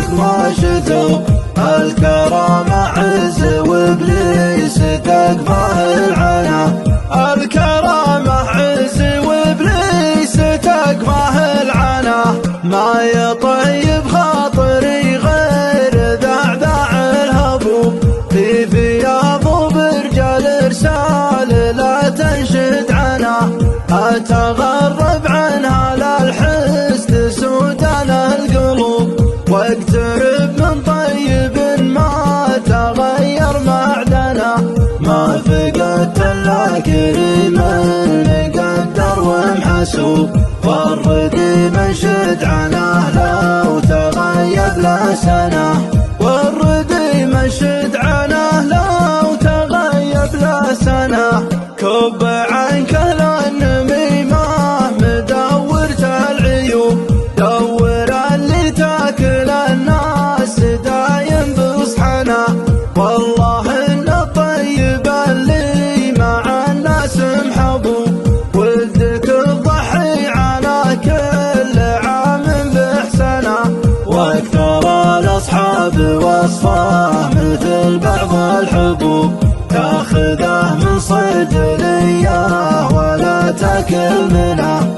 فوق ما شتوا. الكرامة عز وابليس تقفاه العنا. الكرامة عز وابليس تقفاه العنا. ما يطيب خاطري غير ذعذع الهبوب. في ثياب برجال ارسال لا تنشد عنا. اتغرب عنها للحس تسودنا القلوب. واقترب من طيب ما تغير معدنا. ما فقدت الا كريم مقدر ومحسوب. والردي منشد عنه لو تغيب له سنه. والردي منشد عنه لو تغيب له سنه. كب عنك النميمه مدورت العيوب. دور اللي تاكل الناس دايم بصحنا. والله ان الطيب اللي مع الناس محبوب. ولدك الضحي على كل عام بإحسانه. واكثر الاصحاب وصفه مثل بعض الحبوب. تاخذه من صيد ليه ولا تاكل منه.